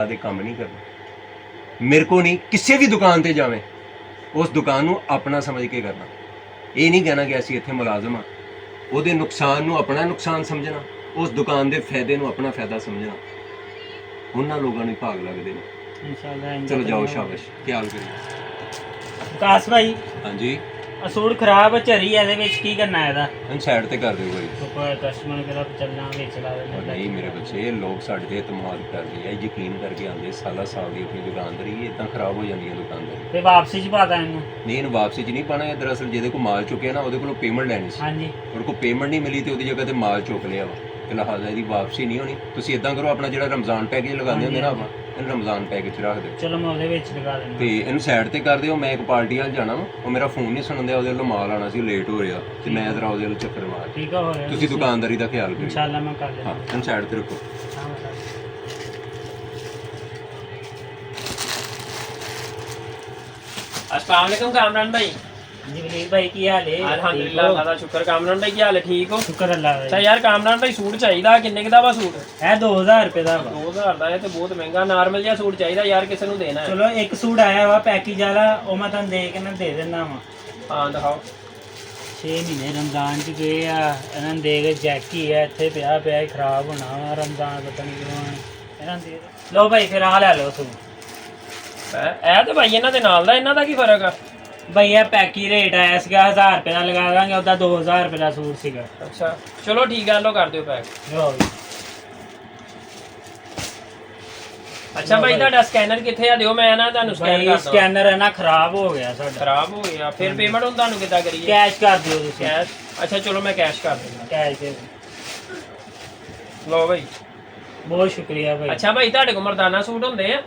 ਦੇ ਕੰਮ ਨਹੀਂ ਕਰਨਾ। ਮੇਰੇ को नहीं किसी भी दुकान ਤੇ ਜਾਵੇਂ ਉਸ ਦੁਕਾਨ ਨੂੰ ਆਪਣਾ ਸਮਝ ਕੇ ਕਰਨਾ। ਇਹ ਨਹੀਂ ਕਹਿਣਾ ਕਿ ਅਸੀਂ ਇੱਥੇ ਮੁਲਾਜ਼ਮ ਹਾਂ। ਉਹਦੇ ਨੁਕਸਾਨ ਨੂੰ ਆਪਣਾ ਨੁਕਸਾਨ ਸਮਝਣਾ, ਉਸ ਦੁਕਾਨ ਦੇ ਫਾਇਦੇ ਨੂੰ ਆਪਣਾ ਫਾਇਦਾ ਸਮਝਣਾ। ਉਹਨਾਂ ਲੋਕਾਂ ਨੂੰ ਭਾਗ ਲੱਗਦੇ ਨੇ। इंशाल्लाह ਚਲੋ ਜਾਓ, ਸ਼ਾਬਾਸ਼, ਖਿਆਲ ਕਰਿਓ। विकास भाई ਹਾਂਜੀ, सूट खराब झरी ਇਹਦੇ ਵਿੱਚ ਕੀ ਕਰਨਾ ਇਹਦਾ? ਇਹਨੂੰ ਸਾਈਡ ਤੇ ਕਰ ਦਿਓ ਭਾਈ। ਉੱਪਰ ਕਸਟਮਰ ਕਿਹੜਾ ਚੱਲਣਾ ਵਿੱਚ ਲਾ ਉਹ ਦੇਣਾ। ਨਹੀਂ ਮੇਰੇ ਬੱਚੇ, ਲੋਕ ਸਾਡੇ ਤੇ ਇਤਮਾਦ ਕਰਦੇ ਆ, ਯਕੀਨ ਕਰਕੇ ਆਉਂਦੇ ਸਾਲਾ ਸਾਲ ਦੀ ਆਪਣੀ ਦੁਕਾਨਦਾਰੀ, ਇਦਾਂ ਖਰਾਬ ਹੋ ਜਾਂਦੀ ਹੈ ਦੁਕਾਨਦਾਰੀ। ਤੇ ਵਾਪਸੀ ਚ ਪਾਤਾ ਇਹਨੂੰ? ਨਹੀਂ, ਇਹਨੂੰ ਵਾਪਸੀ 'ਚ ਨਹੀਂ ਪਾਣਾ। ਦਰਅਸਲ ਜਿਹਦੇ ਕੋਲ ਮਾਲ ਚੁੱਕਿਆ ਨਾ, ਉਹਦੇ ਕੋਲੋਂ ਪੇਮੈਂਟ ਲੈਣੀ ਸੀ। ਹਾਂਜੀ, ਉਹਦੇ ਕੋਲ ਪੇਮੈਂਟ ਨਹੀਂ ਮਿਲੀ ਤੇ ਉਹਦੀ ਜਗ੍ਹਾ ਤੇ ਮਾਲ ਚੁੱਕ ਲਿਆ ਵਾ, ਤੇ ਲਿਹਾਜ਼ਾ ਇਹਦੀ ਵਾਪਸੀ ਨਹੀਂ ਹੋਣੀ। ਤੁਸੀਂ ਇਦਾਂ ਕਰੋ, ਆਪਣਾ ਜਿਹੜਾ ਰਮਜ਼ਾਨ ਪੈਕੇਜ ਲਗਾਉਂਦੇ ਹੁੰਦੇ ਨਾ ਆਪਾਂ, ਇਹਨੂੰ ਰਮਜ਼ਾਨ ਪੈਕੇਜ 'ਚ ਰੱਖ ਦਿਓ ਚਲੋ ਮੈਂ ਉਹਦੇ ਵਿੱਚ ਲਗਾ ਦਿੰਦਾ। ਤੇ ਇਹਨੂੰ ਸਾਈਡ ਤੇ ਕਰ ਦਿਓ। ਮੈਂ ਇੱਕ ਪਾਰਟੀ ਵੱਲ ਜਾਣਾ ਵਾ, ਉਹ ਮੇਰਾ ਫੋਨ ਨਹੀਂ ਸੁਣਨ ਦਿਆ, ਉਹਦੇ ਵੱਲੋਂ ਮਾਲ ਆਉਣਾ ਸੀ, ਲੇਟ ਹੋ ਰਿਹਾ ਤੇ ਮੈਂ ਜਰਾ ਉਹਦੇ ਵੱਲ ਚੱਕਰ ਮਾਰ। ਠੀਕ ਹੋ ਰਿਹਾ? ਤੁਸੀਂ ਦੁਕਾਨਦਾਰੀ ਦਾ ਖਿਆਲ ਕਰਿਓ। इंशाल्लाह मैं कर ਹਾਂ, लेता ਇਹਨੂੰ ਸਾਈਡ ਤੇ ਰੱਖੋ। अस्सलाम वालेकुम कामरान भाई। जी वलीद भाई की हाल है? अल्हम्दुलिल्लाह, अल्लाह दा शुक्र। कामरान भाई की हाल है? ठीक हो? शुक्र अल्लाह अच्छा भाई। यार कामरान भाई सूट चाहिदा, किन्ने दा वा सूट? है 2000 रुपए ਦਾ ਵਾ। 2000 ਦਾ ਇਹ ਤੇ ਬਹੁਤ ਮਹਿੰਗਾ। ਨਾਰਮਲ ਜਿਹਾ ਸੂਟ ਚਾਹੀਦਾ ਯਾਰ, ਕਿਸੇ ਨੂੰ ਦੇਣਾ ਹੈ। ਚਲੋ ਇੱਕ ਸੂਟ ਆਇਆ ਵਾ ਪੈਕੇਜ ਵਾਲਾ, ਉਹ ਮੈਂ ਤੁਹਾਨੂੰ ਦੇ ਕੇ ਨਾ ਦੇ ਦਿੰਦਾ ਵਾ। ਹਾਂ ਦਿਖਾਓ। 6 ਮਹੀਨੇ ਰਮਜ਼ਾਨ ਚ ਗਏ ਆ, ਇਹਨਾਂ ਨੂੰ ਦੇ ਕੇ ਜੈਕੀ ਹੈ ਇੱਥੇ ਪਿਆ ਪਿਆ, ਖਰਾਬ ਹੋਣਾ ਵਾ ਰਮਜ਼ਾਨ, ਪਤਾ ਨਹੀਂ ਕਿਉਂ ਇਹਨਾਂ ਨੂੰ ਦੇ ਲਓ ਭਾਈ। ਫਿਰ ਆ ਲੈ ਲਓ ਸੂਟ। ਇਹ ਤੇ ਭਾਈ ਇਹਨਾਂ ਦੇ ਨਾਲ ਦਾ, ਇਹਨਾਂ ਦਾ ਕੀ ਫਰਕ ਆ? ਭਈਆ ਪੈਕੀ ਰੇਟ ਆਇਆ ਸੀਗਾ 1000 ਰੁਪਏ ਦਾ, ਲਗਾ ਦਾਂਗੇ ਉਹਦਾ 2000 ਰੁਪਏ ਦਾ ਸੂਟ ਸੀਗਾ। ਅੱਛਾ ਚਲੋ ਠੀਕ ਹੈ, ਲੋ ਕਰ ਦਿਓ ਪੈਕ। ਲਓ ਜੀ। ਅੱਛਾ ਭਾਈ ਤੁਹਾਡਾ ਸਕੈਨਰ ਕਿੱਥੇ ਆ? ਦਿਓ, ਮੈਂ ਨਾ ਤੁਹਾਨੂੰ ਸਕੈਨ ਭਾਈ ਕਰਦਾ। ਸਕੈਨਰ ਹੈ ਨਾ ਖਰਾਬ ਹੋ ਗਿਆ ਸਾਡਾ। ਖਰਾਬ ਹੋ ਗਿਆ? ਫਿਰ ਪੇਮੈਂਟ ਹੁਣ ਤੁਹਾਨੂੰ ਕਿੱਦਾਂ ਕਰੀਏ? ਕੈਸ਼ ਕਰ ਦਿਓ ਤੁਸੀਂ। ਕੈਸ਼? ਅੱਛਾ ਚਲੋ ਮੈਂ ਕੈਸ਼ ਕਰ ਦਿੰਦਾ। ਕੈਸ਼ ਦੇ ਲੋ ਭਾਈ। ਬਹੁਤ ਸ਼ੁਕਰੀਆ ਭਾਈ। ਅੱਛਾ ਭਾਈ ਤੁਹਾਡੇ ਕੋਲ ਮਰਦਾਨਾ ਸੂਟ ਹੁੰਦੇ ਆ?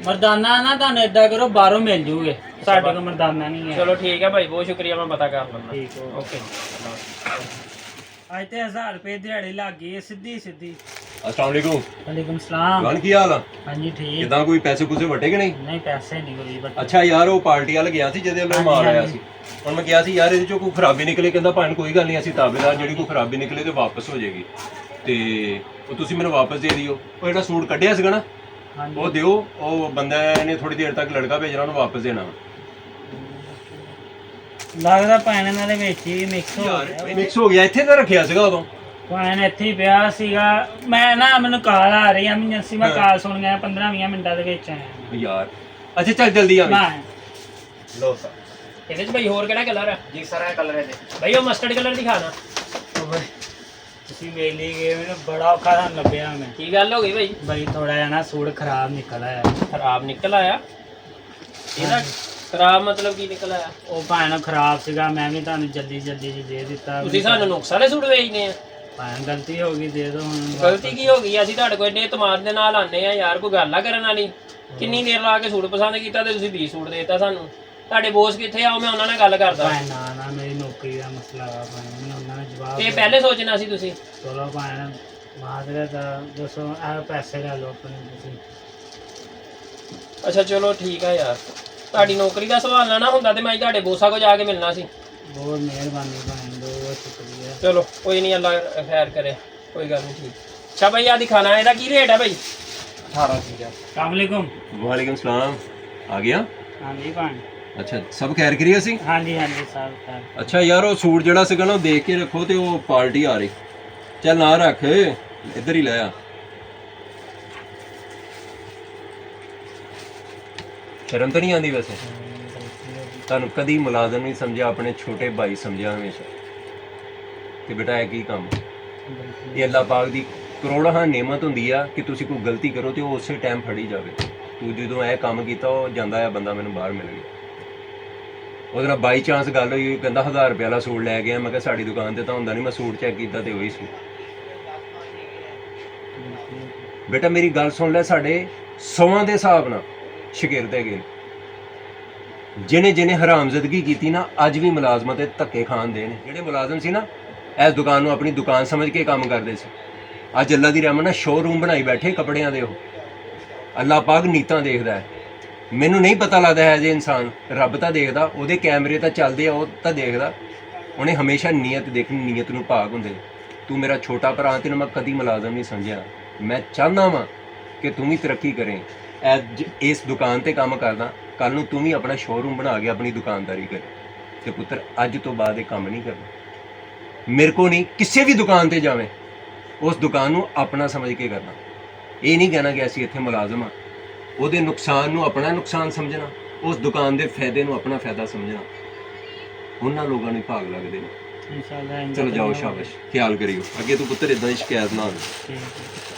ਮਰਦਾਨਾ ਨਾ ਤੁਹਾਨੂੰ ਏਦਾਂ ਕਰੋ, ਬਾਹਰੋਂ ਮਿਲ ਜੂਗੇ, ਸਾਡੇ ਕੋਲ ਮਰਦਾਨਾ ਨਹੀਂ ਹੈ। ਚਲੋ ਠੀਕ ਹੈ ਭਾਈ, ਬਹੁਤ ਸ਼ੁਕਰੀਆ, ਮੈਂ ਪਤਾ ਕਰ ਲੈਂਦਾ। ਠੀਕ ਹੋ ਓਕੇ। ਅੱਜ ਤੇ 1000 ਰੁਪਏ ਦਿਹਾੜੀ ਲੱਗ ਗਈ ਹੈ ਸਿੱਧੀ ਸਿੱਧੀ। अस्सलाम वालेकुम। ਵਾਲੇਕੁਮ ਸਲਾਮ। ਗਾਨ ਕੀ ਹਾਲ ਆ? ਹਾਂਜੀ ਠੀਕ। ਕਿਦਾਂ, ਕੋਈ ਪੈਸੇ ਪੂਸੇ ਵਟੇ ਕਿ ਨਹੀਂ? ਨਹੀਂ ਪੈਸੇ ਨਹੀਂ ਕੋਈ ਬਟ। ਅੱਛਾ ਯਾਰ, ਉਹ ਪਾਰਟੀ ਵਾਲ ਗਿਆ ਸੀ ਜਿਹਦੇ ਵੱਲੋਂ ਮਾਲ ਆਇਆ ਸੀ। ਹੁਣ ਮੈਂ ਕਿਹਾ ਸੀ ਯਾਰ ਇਹਦੇ ਚੋਂ ਕੋਈ ਖਰਾਬੀ ਨਿਕਲੇ, ਕਹਿੰਦਾ ਭਾਣ ਕੋਈ ਗੱਲ ਨਹੀਂ, ਅਸੀਂ ਤਾਬੇਦਾਰ, ਜਿਹੜੀ ਕੋਈ ਖਰਾਬੀ ਨਿਕਲੇ ਤੇ ਵਾਪਸ ਹੋ ਜਾਏਗੀ, ਤੇ ਉਹ ਤੁਸੀਂ ਮੈਨੂੰ ਵਾਪਸ ਦੇ ਦਿਓ। ਉਹ ਜਿਹੜਾ ਸੂਟ ਕੱਢਿਆ ਸੀਗਾ ਨਾ, ਹਾਂਜੀ ਉਹ ਦਿਓ। ਉਹ ਬੰਦਾ ਨੇ ਥੋੜੀ ਦੇਰ ਤੱਕ ਲੜਕਾ ਭੇਜਣਾ, ਉਹਨੂੰ ਵਾਪਸ ਦੇਣਾ। ਲੱਗਦਾ ਭੈਣ ਇਹਨਾਂ ਦੇ ਵਿੱਚ ਹੀ ਮਿਕਸ ਹੋ ਗਿਆ। ਮਿਕਸ ਹੋ ਗਿਆ। ਇੱਥੇ ਤਾਂ ਰੱਖਿਆ ਸੀਗਾ ਉਦੋਂ। ਭੈਣ ਇੱਥੇ ਹੀ ਪਿਆ ਸੀਗਾ। ਮੈਂ ਨਾ, ਮੈਨੂੰ ਕਾਲ ਆ ਰਹੀ ਐਮਰਜੈਂਸੀ, ਮੈਂ ਕਾਲ ਸੁਣ ਗਿਆ, 15-20 ਮਿੰਟਾਂ ਦੇ ਵਿੱਚ ਆਇਆ ਯਾਰ ਅੱਛਾ ਚੱਲ ਜਲਦੀ ਆ। ਮੈਂ। ਲੋ ਸਰ। ਇਹਦੇ ਚ ਭਾਈ ਹੋਰ ਕਿਹੜਾ ਕਲਰ ਹੈ? ਜੀ ਸਰ, ਇਹ ਕਲਰ ਹੈ ਜੀ। ਭਾਈ ਉਹ ਮਸਟਰਡ ਕਲਰ ਦਿਖਾਣਾ। ਤੁਸੀਂ ਵੇਲੀ ਗਏ, ਮੈਨੂੰ ਬੜਾ ਔਖਾ ਤਾਂ ਲੱਭਿਆ ਮੈਂ। ਕੀ ਗੱਲ ਹੋ ਗਈ ਭਾਈ? ਭਾਈ ਥੋੜਾ ਜਿਹਾ ਨਾ ਸੂਟ ਖਰਾਬ ਨਿਕਲ ਆਇਆ। ਖਰਾਬ ਨਿਕਲ ਆਇਆ? ਇਹਦਾ ਖਰਾਬ ਮਤਲਬ ਕੀ ਨਿਕਲ ਆਇਆ? ਉਹ ਭੈਣ ਖਰਾਬ ਸੀਗਾ, ਮੈਂ ਵੀ ਤੁਹਾਨੂੰ ਜਲਦੀ ਜਲਦੀ ਜੀ ਦੇ ਦਿੱਤਾ। ਤੁਸੀਂ ਸਾਨੂੰ ਨੁਕਸ ਵਾਲੇ ਸੂਟ ਵੇਚਦੇ ਆ? ਭੈਣ ਗਲਤੀ ਹੋ ਗਈ, ਦੇ ਦਿਓ ਹੁਣ। ਗਲਤੀ ਕੀ ਹੋ ਗਈ? ਅਸੀਂ ਤੁਹਾਡੇ ਕੋਲ ਇੰਨੇ ਇਤਮਾਦ ਦੇ ਨਾਲ ਆਨੇ ਆ ਯਾਰ, ਕੋਈ ਗੱਲ ਆ ਕਰਨ ਵਾਲੀ? ਕਿੰਨੀ ਦੇਰ ਲਾ ਕੇ ਸੂਟ ਪਸੰਦ ਕੀਤਾ ਤੇ ਤੁਸੀਂ 20 ਸੂਟ ਦੇਤਾ ਸਾਨੂੰ। ਤੁਹਾਡੇ ਬੋਸ ਕਿੱਥੇ ਆ? ਉਹ ਮੈਂ ਉਹਨਾਂ ਨਾਲ ਗੱਲ ਕਰਦਾ। ਭੈਣ ਨਾ ਮੇਰੀ ਨੌਕਰੀ ਦਾ ਮਸਲਾ ਆ ਭੈਣ, ਮੈਨੂੰ ਉਹਨਾਂ ਨੇ ਜਵਾਬ ਤੇ ਪਹਿਲੇ ਸੋਚਣਾ ਸੀ ਤੁਸੀਂ। ਚਲੋ ਭੈਣ ਮਾਦਰੇ ਦਾ ਦੱਸੋ, ਇਹ ਪੈਸੇ ਲੈ ਲਓ ਆਪਣੇ ਤੁਸੀਂ। ਅੱਛਾ ਚਲੋ ਠੀਕ ਆ ਯਾਰ, ਤੁਹਾਡੀ ਨੌਕਰੀ ਦਾ ਸਵਾਲ ਨਾ ਹੁੰਦਾ ਤੇ ਮੈਂ ਤੁਹਾਡੇ ਬੋਸਾਂ ਕੋਲ ਜਾ ਕੇ ਮਿਲਣਾ ਸੀ। ਬਹੁਤ ਮਿਹਰਬਾਨੀ ਭੈਣ, ਬਹੁਤ ਸ਼ੁਕਰੀਆ। ਚਲੋ ਕੋਈ ਨਹੀਂ, ਅੱਲਾ ਖੈਰ ਕਰੇ, ਕੋਈ ਗੱਲ ਨਹੀਂ। ਠੀਕ। ਅੱਛਾ ਭਾਈ ਆ ਦਿਖਾਣਾ, ਇਹਦਾ ਕੀ ਰੇਟ ਹੈ ਭਾਈ? 18 ਚੀਜ਼ਾਂ। अस्सलामुअलैकुम। ਵਾਲੇਕੁਮ ਸਲਾਮ। ਆ ਗਿਆ? ਹਾਂਜੀ ਭੈਣ। ਅੱਛਾ, ਸਭ ਖੈਰ ਕਰੀਏ ਅਸੀਂ? ਹਾਂਜੀ ਹਾਂਜੀ ਸਭ ਕਰ। ਅੱਛਾ ਯਾਰ, ਉਹ ਸੂਟ ਜਿਹੜਾ ਸੀਗਾ ਨਾ, ਉਹ ਦੇਖ ਕੇ ਰੱਖੋ, ਤੇ ਉਹ ਪਾਰਟੀ ਆ ਰਹੀ। ਚੱਲ ਨਾ ਰੱਖ, ਇੱਧਰ ਹੀ ਲੈ ਆ। ਸ਼ਰਮ ਤਾਂ ਨਹੀਂ ਆਉਂਦੀ ਵੈਸੇ? ਤੁਹਾਨੂੰ ਕਦੀ ਮੁਲਾਜ਼ਮ ਨਹੀਂ ਸਮਝਿਆ, ਆਪਣੇ ਛੋਟੇ ਭਾਈ ਸਮਝਿਆ ਹਮੇਸ਼ਾ। ਤੇ ਬੇਟਾ ਇਹ ਕੀ ਕੰਮ? ਇਹ ਅੱਲਾਹ ਪਾਕ ਦੀ ਕਰੋੜਾਂ ਨੇਮਤ ਹੁੰਦੀ ਆ ਕਿ ਤੁਸੀਂ ਕੋਈ ਗਲਤੀ ਕਰੋ ਤੇ ਉਹ ਉਸੇ ਟਾਈਮ ਫੜੀ ਜਾਵੇ। ਤੂੰ ਜਦੋਂ ਇਹ ਕੰਮ ਕੀਤਾ, ਉਹ ਜਾਂਦਾ ਆ ਬੰਦਾ ਮੈਨੂੰ ਬਾਹਰ ਮਿਲ ਗਿਆ, ਉਹਦੇ ਨਾਲ ਬਾਈ ਚਾਂਸ ਗੱਲ ਹੋਈ, ਕਹਿੰਦਾ 1000 ਰੁਪਏ ਵਾਲਾ ਸੂਟ ਲੈ ਗਿਆ। ਮੈਂ ਕਿਹਾ ਸਾਡੀ ਦੁਕਾਨ ਤੇ ਤਾਂ ਹੁੰਦਾ ਨਹੀਂ, ਮੈਂ ਸੂਟ ਚੈੱਕ ਕੀਤਾ ਤੇ ਉਹੀ ਸੀ। ਬੇਟਾ ਮੇਰੀ ਗੱਲ ਸੁਣ ਲੈ, ਸਾਡੇ 100 ਦੇ ਹਿਸਾਬ ਨਾਲ ਸ਼ਾਗਿਰਦ ਹੈਗੇ, ਜਿਹਨੇ ਜਿਹਨੇ ਹਰਾਮਜ਼ਦਗੀ ਕੀਤੀ ਨਾ, ਅੱਜ ਵੀ ਮੁਲਾਜ਼ਮਾਂ ਤੇ ਧੱਕੇ ਖਾਂਦੇ ਨੇ। ਜਿਹੜੇ ਮੁਲਾਜ਼ਮ ਸੀ ਨਾ, ਇਸ ਦੁਕਾਨ ਨੂੰ ਆਪਣੀ ਦੁਕਾਨ ਸਮਝ ਕੇ ਕੰਮ ਕਰਦੇ ਸੀ, ਅੱਜ ਅੱਲਾ ਦੀ ਰਹਿਮਤ ਨਾਲ ਸ਼ੋਰੂਮ ਬਣਾਈ ਬੈਠੇ ਕੱਪੜਿਆਂ ਦੇ। ਉਹ ਅੱਲਾ ਪਾਕ ਨੀਤਾਂ ਦੇਖਦਾ ਹੈ। ਮੈਨੂੰ ਨਹੀਂ ਪਤਾ ਲੱਗਦਾ ਹੈ ਜੇ ਇਨਸਾਨ, ਰੱਬ ਤਾਂ ਦੇਖਦਾ, ਉਹਦੇ ਕੈਮਰੇ ਤਾਂ ਚੱਲਦੇ ਆ, ਉਹ ਤਾਂ ਦੇਖਦਾ। ਉਹਨੇ ਹਮੇਸ਼ਾ ਨੀਅਤ ਦੇਖਣੀ, ਨੀਅਤ ਨੂੰ ਭਾਗ ਹੁੰਦੇ। ਤੂੰ ਮੇਰਾ ਛੋਟਾ ਭਰਾ, ਤੈਨੂੰ ਮੈਂ ਕਦੀ ਮੁਲਾਜ਼ਮ ਨਹੀਂ ਸਮਝਿਆ। ਮੈਂ ਚਾਹੁੰਦਾ ਵਾਂ ਕਿ ਤੂੰ ਵੀ ਤਰੱਕੀ ਕਰੇ। ਅੱਜ ਇਸ ਦੁਕਾਨ ਤੇ ਕੰਮ ਕਰਦਾ, ਕੱਲ ਨੂੰ ਤੂੰ ਵੀ ਆਪਣਾ ਸ਼ੋਰੂਮ ਬਣਾ ਕੇ ਆਪਣੀ ਦੁਕਾਨਦਾਰੀ ਕਰ। ਤੇ ਪੁੱਤਰ ਅੱਜ ਤੋਂ ਬਾਅਦ ਇਹ ਕੰਮ ਨਹੀਂ ਕਰਨਾ। ਮੇਰੇ ਕੋ ਨਹੀਂ, ਕਿਸੇ ਵੀ ਦੁਕਾਨ ਤੇ ਜਾਵੇਂ ਉਸ ਦੁਕਾਨ ਨੂੰ ਆਪਣਾ ਸਮਝ ਕੇ ਕਰਨਾ। ਇਹ ਨਹੀਂ ਕਹਿਣਾ ਕਿ ਅਸੀਂ ਇੱਥੇ ਮੁਲਾਜ਼ਮ ਆ। ਉਹਦੇ ਨੁਕਸਾਨ ਨੂੰ ਆਪਣਾ ਨੁਕਸਾਨ ਸਮਝਣਾ, ਉਸ ਦੁਕਾਨ ਦੇ ਫਾਇਦੇ ਨੂੰ ਆਪਣਾ ਫਾਇਦਾ ਸਮਝਣਾ। ਉਹਨਾਂ ਲੋਕਾਂ ਨੂੰ ਭਾਗ ਲੱਗਦੇ ਨੇ। ਇਨਸ਼ਾਅੱਲਾ ਚਲੋ ਜਾਓ, ਸ਼ਾਬਾਸ਼, ਖਿਆਲ ਕਰਿਓ ਅੱਗੇ ਤੋਂ ਪੁੱਤਰ ਇਦਾਂ ਦੀ ਸ਼ਿਕਾਇਤ ਨਾ ਆਵੇ। ਠੀਕ ਹੈ।